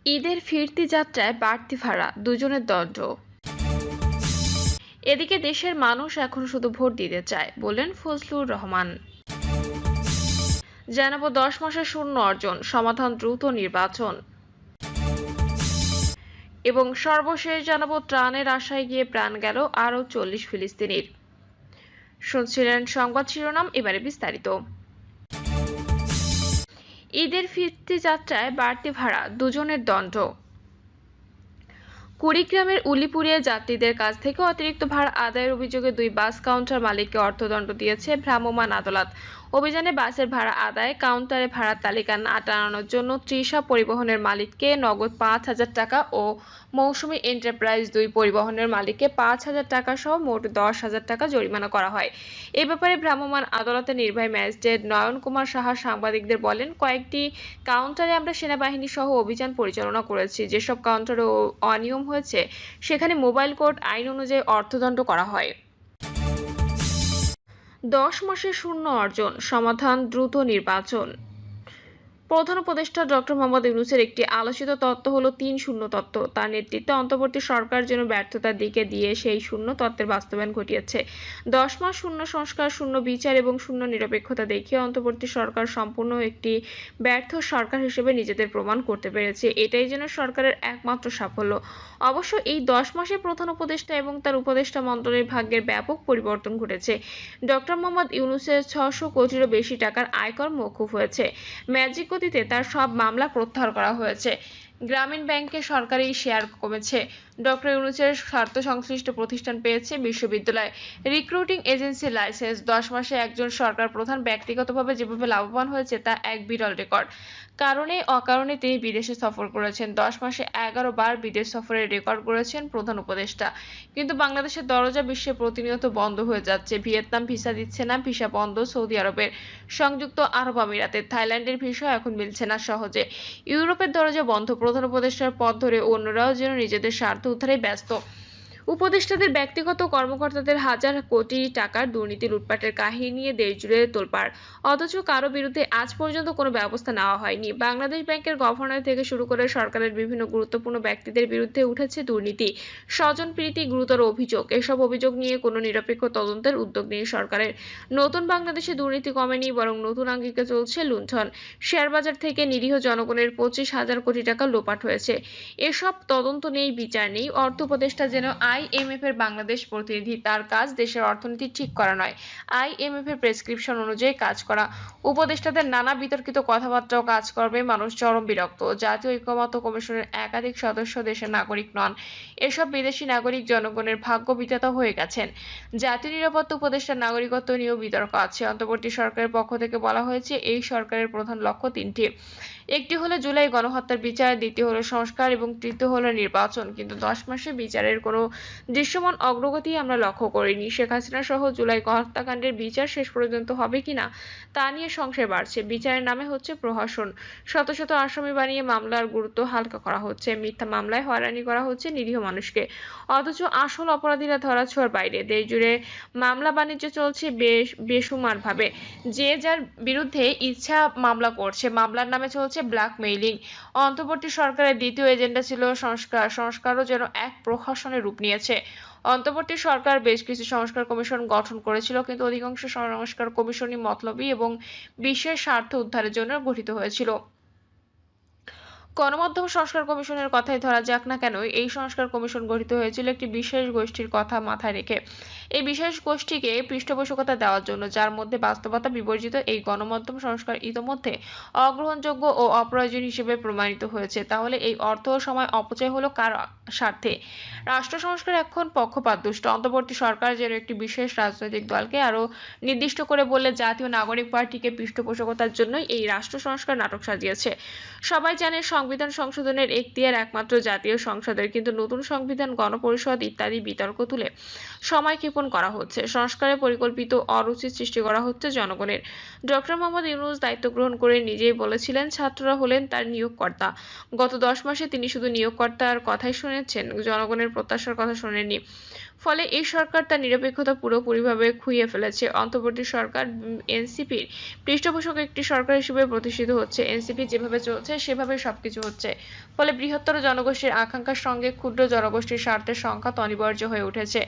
ঈদের ফিরতি যাত্রায় বাড়তি ভাড়া, দুজনের দণ্ড। এদিকে দেশের মানুষ এখন শুধু ভোট দিতে চায়, বললেন ফজলুর রহমান। জানাবো 10 মাসের শূন্য অর্জন, সমাধান দ্রুত নির্বাচন। এবং সর্বশেষ জানাবো ত্রাণের আশায় গিয়ে প্রাণ গেল আরও 40 ফিলিস্তিনির। শুনছিলেন সংবাদ শিরোনাম, এবারে বিস্তারিত। ঈদের ফিরতি যাত্রায় বাড়তি ভাড়া, দুজনের দণ্ড। কুড়িগ্রামের উলিপুরে যাত্রীদের কাছ থেকে অতিরিক্ত ভাড়া আদায়ের অভিযোগে 2 বাস কাউন্টার মালিককে অর্থদণ্ড দিয়েছে ভ্রাম্যমাণ আদালত। অভিযানে বাসের ভাড়া আদায়, কাউন্টারে ভাড়ার তালিকা না টানানোর জন্য তৃষা পরিবহনের মালিককে নগদ 5,000 টাকা ও মৌসুমী এন্টারপ্রাইজ 2 পরিবহনের মালিককে 5,000 টাকা সহ মোট 10,000 টাকা জরিমানা করা হয়। এ ব্যাপারে ভ্রাম্যমাণ আদালতের নির্বাহী ম্যাজিস্ট্রেট নয়ন কুমার সাহা সাংবাদিকদের বলেন, কয়েকটি কাউন্টারে আমরা সেনাবাহিনী সহ অভিযান পরিচালনা করেছি। যেসব কাউন্টারে অনিয়ম হয়েছে সেখানে মোবাইল কোর্ট আইন অনুযায়ী অর্থদণ্ড করা হয়। 10 মাসে শূন্য অর্জন, সমাধান দ্রুত নির্বাচন। প্রধান উপদেষ্টা ডক্টর মোহাম্মদ ইউনূসের একটি আলোচিত তত্ত্ব হলো 3-0 তত্ত্ব। তার নেতৃত্বে অন্তর্বর্তী সরকার যেন ব্যর্থতার দিকে দিয়ে সেই শূন্য তত্ত্বের বাস্তবায়ন ঘটিয়েছে। 10 মাস শূন্য সংস্কার, শূন্য বিচার এবং শূন্য নিরপেক্ষতা দেখিয়ে অন্তর্বর্তী সরকার সম্পূর্ণ একটি ব্যর্থ সরকার হিসেবে নিজেদের প্রমাণ করতে পেরেছে। এটাই যেন সরকারের একমাত্র সাফল্য। অবশ্য এই 10 মাসে প্রধান উপদেষ্টা এবং তার উপদেষ্টা মণ্ডলীর ভাগ্যের ব্যাপক পরিবর্তন ঘটেছে। ডক্টর মোহাম্মদ ইউনূসের 600 কোটিরও বেশি টাকার আয়কর মওকুফ হয়েছে। ম্যাজিক গতিতে তার সব মামলা প্রত্যাহার করা হয়েছে। গ্রামীণ ব্যাংকে সরকারি শেয়ার কমেছে। ডক্টর ইউনূসের স্বার্থ সংশ্লিষ্ট প্রতিষ্ঠান পেয়েছে বিশ্ববিদ্যালয়। রিক্রুটিং এজেন্সির লাইসেন্স। 10 মাসে একজন সরকার প্রধান ব্যক্তিগতভাবে যেভাবে লাভবান হয়েছে তা এক বিরল রেকর্ড। কারণে অকারণে তিনি বিদেশে সফর করেছেন। 10 মাসে 11 বার বিদেশ সফরের রেকর্ড গড়েছেন প্রধান উপদেষ্টা। কিন্তু বাংলাদেশের দরজা বিশ্বে প্রতিনিয়ত বন্ধ হয়ে যাচ্ছে। ভিয়েতনাম ভিসা দিচ্ছে না, ভিসা বন্ধ সৌদি আরবের, সংযুক্ত আরব আমিরাতের, থাইল্যান্ডের ভিসা এখন মিলছে না সহজে। ইউরোপের দরজা বন্ধ। প্রধান উপদেষ্টার পথ ধরে অন্যরাও যেন নিজেদের স্বার্থ উদ্ধারে ব্যস্ত। উপদেষ্টাদের ব্যক্তিগত কর্মকর্তাদের হাজার কোটি টাকার দুর্নীতি লুটপাটের কাহিনী নিয়ে দেশজুড়ে তোলপাড়, অথচ কারো বিরুদ্ধে আজ পর্যন্ত কোনো ব্যবস্থা নেওয়া হয়নি। বাংলাদেশ ব্যাংকের গভর্নর থেকে শুরু করে সরকারের বিভিন্ন গুরুত্বপূর্ণ ব্যক্তিদের বিরুদ্ধে উঠেছে দুর্নীতি, স্বজনপ্রীতি গুরুতর অভিযোগ। এসব অভিযোগ নিয়ে কোনো নিরপেক্ষ তদন্তের উদ্যোগ নেই সরকারের। নতুন বাংলাদেশে দুর্নীতি কমেনি, বরং নতুন আঙ্গিকে চলছে লুণ্ঠন। শেয়ারবাজার থেকে নিরীহ জনগণের 25,000 কোটি টাকা লোপাট হয়েছে। এসব তদন্ত নেই, বিচার নেই। অর্থ উপদেষ্টা যেন IMF এর বাংলাদেশ প্রতিনিধি। তার কাজ দেশের অর্থনীতি ঠিক করা নয়, IMF এর প্রেসক্রিপশন অনুযায়ী কাজ করা। উপদেষ্টাদের নানা বিতর্কিত কথাবার্তাও কাজ করবে মানুষ চরম বিরক্ত। জাতীয় ঐকমত্য কমিশনের একাধিক সদস্য দেশের নাগরিক নন। এসব বিদেশি নাগরিক জনগণের ভাগ্য বিধাতা হয়ে গেছেন। জাতীয় নিরাপত্তা উপদেষ্টার নাগরিকত্ব নিয়েও বিতর্ক আছে। অন্তর্বর্তী সরকারের পক্ষ থেকে বলা হয়েছে, এই সরকারের প্রধান লক্ষ্য 3টি। একটি হলো জুলাই গণহত্যার বিচার, দ্বিতীয় হলো সংস্কার এবং তৃতীয় হলো নির্বাচন। কিন্তু 10 মাসে বিচারের কোনো দৃশ্যমান অগ্রগতি আমরা লক্ষ্য করিনি। শেখ হাসিনা সহ জুলাই হত্যাকাণ্ডের বিচার শেষ পর্যন্ত হবে কিনা তা নিয়ে সংশয় বাড়ছে। বিচারের নামে হচ্ছে প্রহসন। শত শত আসামি বানিয়ে মামলার গুরুত্ব হালকা করা হচ্ছে। মিথ্যা মামলায় হয়রানি করা হচ্ছে নিরীহ মানুষকে, অথচ আসল অপরাধীরা ধরাছোঁয়ার বাইরে। দেশজুড়ে মামলা বাণিজ্য চলছে বেসুমারভাবে। যে যার বিরুদ্ধে ইচ্ছা মামলা করছে। মামলার নামে চলছে ব্ল্যাকমেইলিং। অন্তর্বর্তী সরকারের দ্বিতীয় এজেন্ডা ছিল সংস্কার। সংস্কারও যেন এক প্রহসনের রূপ নিয়েছে। অন্তর্বর্তী সরকার বেশ কিছু সংস্কার কমিশন গঠন করেছিল, কিন্তু অধিকাংশ সংস্কার কমিশনই মতলবী এবং বিশ্বের স্বার্থ উদ্ধারের জন্য গঠিত হয়েছিল। গণমাধ্যম সংস্কার কমিশনের কথাই ধরা যাক না কেন, এই সংস্কার কমিশন গঠিত হয়েছিল একটি বিশেষ গোষ্ঠীর কথা মাথায় রেখে। এই বিশেষ গোষ্ঠীকে পৃষ্ঠপোষকতা দেওয়ার জন্য, যার মধ্যে বাস্তবতা বিবর্জিত। এই গণমাধ্যম সংস্কার ইতোমধ্যে অগ্রহণযোগ্য ও অপ্রয়োজনীয় হিসেবে প্রমাণিত হয়েছে। তাহলে এই অর্থ ও সময় অপচয় হলো কার স্বার্থে? রাষ্ট্র সংস্কার এখন পক্ষপাতদুষ্ট। অন্তর্বর্তী সরকার যেন একটি বিশেষ রাজনৈতিক দলকে আরো নির্দিষ্ট করে বললে জাতীয় নাগরিক পার্টিকে পৃষ্ঠপোষকতার জন্যই এই রাষ্ট্র সংস্কার নাটক সাজিয়েছে। সবাই জানে সংবিধান সংশোধনের এখতিয়ার একমাত্র জাতীয় সংসদের, কিন্তু নতুন সংবিধান, গণপরিষদ ইত্যাদি বিতর্ক তুলে সময় ক্ষেপণ করা হচ্ছে। সংস্কারে পরিকল্পিত অরুচি সৃষ্টি করা হচ্ছে জনগণের। ডক্টর মোহাম্মদ ইউনূস দায়িত্ব গ্রহণ করে নিজেই বলেছিলেন ছাত্ররা হলেন তার নিয়োগকর্তা। গত 10 মাসে তিনি শুধু নিয়োগকর্তার কথাই শুনেছেন, শুনেছেন, জনগণের প্রত্যাশার কথা শোনেননি। ফলে এই সরকার তার নিরপেক্ষতা পুরোপুরিভাবে খুইয়ে ফেলেছে। অন্তর্বর্তী সরকার এনসিপির পৃষ্ঠপোষক একটি সরকার হিসেবে প্রতিষ্ঠিত হচ্ছে। এনসিপি যেভাবে চলছে সেভাবে সবকিছু হচ্ছে। ফলে বৃহত্তর জনগোষ্ঠীর আকাঙ্ক্ষার সঙ্গে ক্ষুদ্র জনগোষ্ঠীর স্বার্থের সংঘাত অনিবার্য হয়ে উঠেছে।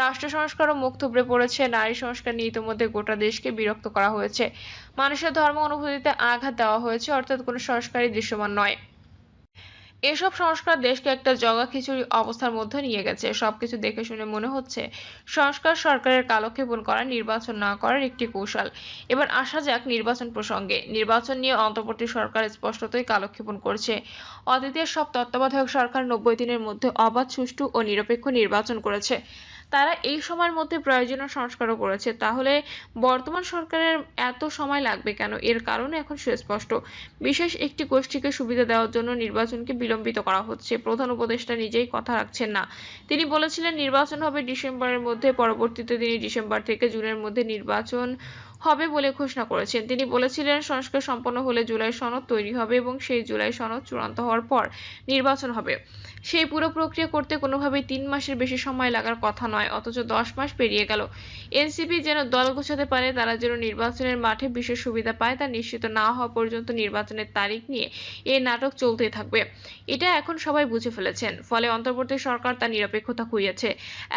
রাষ্ট্র সংস্কারও মুখ থুবড়ে পড়েছে। নারী সংস্কার নিয়ে ইতিমধ্যে গোটা দেশকে বিরক্ত করা হয়েছে। মানুষের ধর্ম অনুভূতিতে আঘাত দেওয়া হয়েছে, অর্থাৎ কোনো সংস্কারই দৃশ্যমান নয়। এসব সংস্কার দেশকে একটা জগাখিচুড়ি অবস্থার মধ্যে নিয়ে গেছে। সবকিছু দেখে শুনে মনে হচ্ছে সংস্কার সরকারের কালক্ষেপণ করা, নির্বাচন না করার একটি কৌশল। এবার আসা যাক নির্বাচন প্রসঙ্গে। নির্বাচন নিয়ে অন্তর্বর্তী সরকার স্পষ্টতই কালক্ষেপণ করছে। অতীতের সব তত্ত্বাবধায়ক সরকার 90 দিনের মধ্যে অবাধ, সুষ্ঠু ও নিরপেক্ষ নির্বাচন করেছে। তারা এই সময়ের মধ্যে প্রয়োজনীয় সংস্কারও করেছে। তাহলে বর্তমান সরকারের এত সময় লাগবে কেন? এর কারণ এখন সুস্পষ্ট। বিশেষ একটি গোষ্ঠীকে সুবিধা দেওয়ার জন্য নির্বাচনকে বিলম্বিত করা হচ্ছে। প্রধান উপদেষ্টা নিজেই কথা রাখছেন না। তিনি বলেছিলেন নির্বাচন হবে ডিসেম্বরের মধ্যে, পরবর্তীতে তিনি ডিসেম্বর থেকে জুনের মধ্যে নির্বাচন হবে বলে ঘোষণা করেছেন। তিনি বলেছিলেন সংস্কার সম্পন্ন হলে জুলাই সনদ তৈরি হবে এবং সেই জুলাই সনদ চূড়ান্ত হওয়ার পর নির্বাচন হবে। সেই পুরো প্রক্রিয়া করতে কোনোভাবেই 3 মাসের বেশি সময় লাগার কথা নয়, অথচ 10 মাস পেরিয়ে গেল। এনসিপি যেন দল গোছাতে পারে, তারা যেন নির্বাচনের মাঠে বিশেষ সুবিধা পায়, তা নিশ্চিত না হওয়া পর্যন্ত নির্বাচনের তারিখ নিয়ে এই নাটক চলতেই থাকবে। এটা এখন সবাই বুঝে ফেলেছেন। ফলে অন্তর্বর্তী সরকার তার নিরপেক্ষতা খুইয়েছে।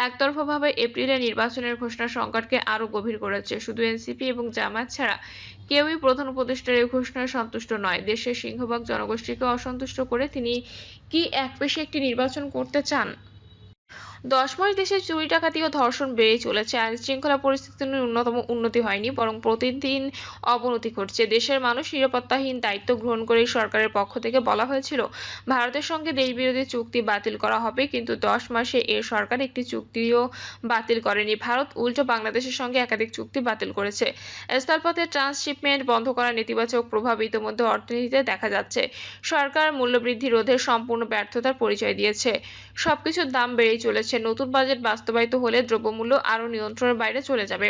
একতরফাভাবে এপ্রিলে নির্বাচনের ঘোষণা সংকটকে আরও গভীর করেছে। শুধু এনসিপি এবং জামায়াত ছাড়া কেউই প্রধান উপদেষ্টার এই ঘোষণায় সন্তুষ্ট নয়। দেশের সিংহভাগ জনগোষ্ঠীকে অসন্তুষ্ট করে তিনি কি একপেশে একটি নির্বাচন করতে চান? 10 মাস দেশে চুরি, ডাকাতি ও ধর্ষণ বেড়েই চলেছে। আইনশৃঙ্খলা পরিস্থিতির ন্যূনতম উন্নতি হয়নি, বরং প্রতিদিন অবনতি ঘটছে। দেশের মানুষ নিরাপত্তাহীন। দায়িত্ব গ্রহণ করেই সরকারের পক্ষ থেকে বলা হয়েছিল ভারতের সঙ্গে দেশবিরোধী চুক্তি বাতিল করা হবে, কিন্তু 10 মাসে এ সরকার একটি চুক্তিও বাতিল করেনি। ভারত উল্টো বাংলাদেশের সঙ্গে একাধিক চুক্তি বাতিল করেছে। স্থলপথে ট্রান্সশিপমেন্ট বন্ধ করার নেতিবাচক প্রভাব ইতিমধ্যে অর্থনীতিতে দেখা যাচ্ছে। সরকার মূল্যবৃদ্ধি রোধে সম্পূর্ণ ব্যর্থতার পরিচয় দিয়েছে। সবকিছুর দাম বেড়েই চলেছে। নতুন বাজেট বাস্তবায়িত হলে দ্রব্যমূল্য আরও নিয়ন্ত্রণের বাইরে চলে যাবে।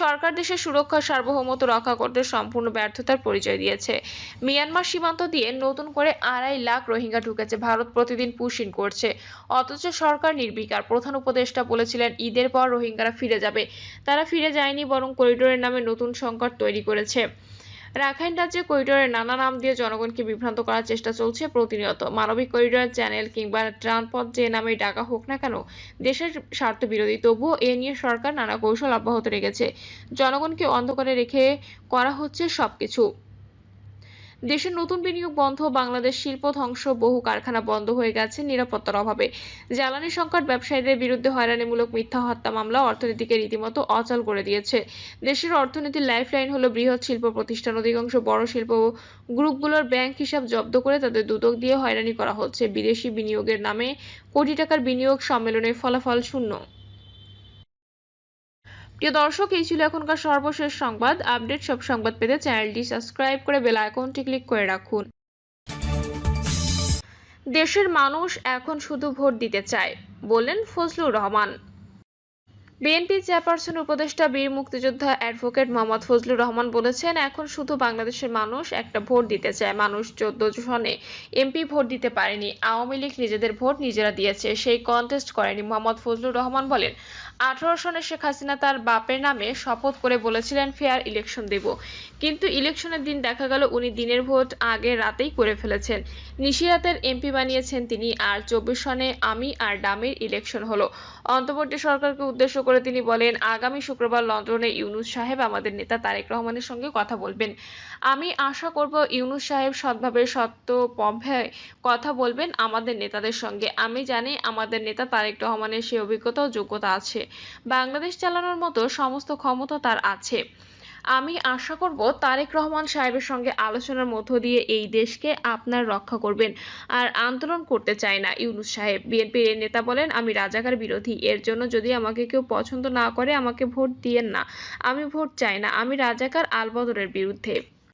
সরকার দেশের সুরক্ষা সার্বভৌমত্ব রক্ষা করতে সম্পূর্ণ ব্যর্থতার পরিচয় দিয়েছে। মিয়ানমার সীমান্ত দিয়ে নতুন করে 2.5 লাখ রোহিঙ্গা ঢুকেছে। ভারত প্রতিদিন পুশ-ইন করছে, অথচ সরকার নির্বিকার। প্রধান উপদেষ্টা বলেছিলেন ঈদের পর রোহিঙ্গারা ফিরে যাবে। তারা ফিরে যায়নি, বরং করিডোরের নামে নতুন সংকট তৈরি করেছে। রাখাইন রাজ্যে করিডোরের নানা নাম দিয়ে জনগণকে বিভ্রান্ত করার চেষ্টা চলছে প্রতিনিয়ত। মানবিক করিডোর, চ্যানেল কিংবা ত্রাণপথ যে নামেই ডাকা হোক না কেন, দেশের স্বার্থ বিরোধী। তবুও এ নিয়ে সরকার নানা কৌশল অব্যাহত রেখেছে। জনগণকে অন্ধকারে রেখে করা হচ্ছে সবকিছু। দেশের নতুন বিনিয়োগ বন্ধ, বাংলাদেশ শিল্প ধ্বংস, বহু কারখানা বন্ধ হয়ে গেছে নিরাপত্তার অভাবে। জ্বালানি সংকট, ব্যবসায়ীদের বিরুদ্ধে হয়রানিমূলক মিথ্যা হত্যা মামলা অর্থনীতিকে রীতিমতো অচল করে দিয়েছে। দেশের অর্থনীতির লাইফলাইন হলো বৃহৎ শিল্প প্রতিষ্ঠান। অধিকাংশ বড় শিল্প গ্রুপগুলোর ব্যাংক হিসাব জব্দ করে তাদের দুদক দিয়ে হয়রানি করা হচ্ছে। বিদেশি বিনিয়োগের নামে কোটি টাকার বিনিয়োগ, সম্মেলনের ফলাফল শূন্য। প্রিয় দর্শক, এই ছিল এখনকার সর্বশেষ সংবাদ আপডেট। সব সংবাদ পেতে চ্যানেলটি সাবস্ক্রাইব করে বেল আইকনটি ক্লিক করে রাখুন। দেশের মানুষ এখন শুধু ভোট দিতে চায়, বললেন ফজলুর রহমান। বিএনপি চেয়ারপারসন উপদেষ্টা বীর মুক্তিযোদ্ধা অ্যাডভোকেট মোহাম্মদ ফজলুর রহমান বলেছেন, এখন শুধু বাংলাদেশের মানুষ একটা ভোট দিতে চায়। মানুষ 14 সনে এমপি ভোট দিতে পারেনি। আওয়ামী লীগ নিজেদের ভোট নিজেরা দিয়েছে, সেই কন্টেস্ট করেনি। মোহাম্মদ ফজলুর রহমান বলেন, 18 সনে শেখ হাসিনা তার বাপের নামে শপথ করে বলেছিলেন ফেয়ার ইলেকশন দেব, কিন্তু ইলেকশনের দিন দেখা গেল উনি দিনের ভোট আগে রাতেই করে ফেলেছেন। নিশিরাতের এমপি বানিয়েছেন তিনি। আর 24 সনে আমি আর ডামির ইলেকশন হলো। অন্তর্বর্তী সরকারকে উদ্দেশ্য করে তিনি বলেন, আগামী শুক্রবার লন্ডনে ইউনূস সাহেব আমাদের নেতা তারেক রহমানের সঙ্গে কথা বলবেন। আমি আশা করব ইউনূস সাহেব সৎভাবে সত্যপভাবে কথা বলবেন আমাদের নেতাদের সঙ্গে। আমি জানি আমাদের নেতা তারেক রহমানের সেই অভিজ্ঞতা ও যোগ্যতা আছে। বাংলাদেশ চালানোর মতো সমস্ত ক্ষমতা তার আছে। আমি আশা করব তারেক রহমান সাহেবের সঙ্গে আলোচনার মধ্য দিয়ে এই দেশকে আপনার রক্ষা করবেন। আর আন্দোলন করতে চায় না ইউনূস সাহেব। বিএনপির এই নেতা বলেন, আমি রাজাকার বিরোধী। এর জন্য যদি আমাকে কেউ পছন্দ না করে আমাকে ভোট দিয়েন না। আমি ভোট চাই না। আমি রাজাকার আলবদরের বিরুদ্ধে।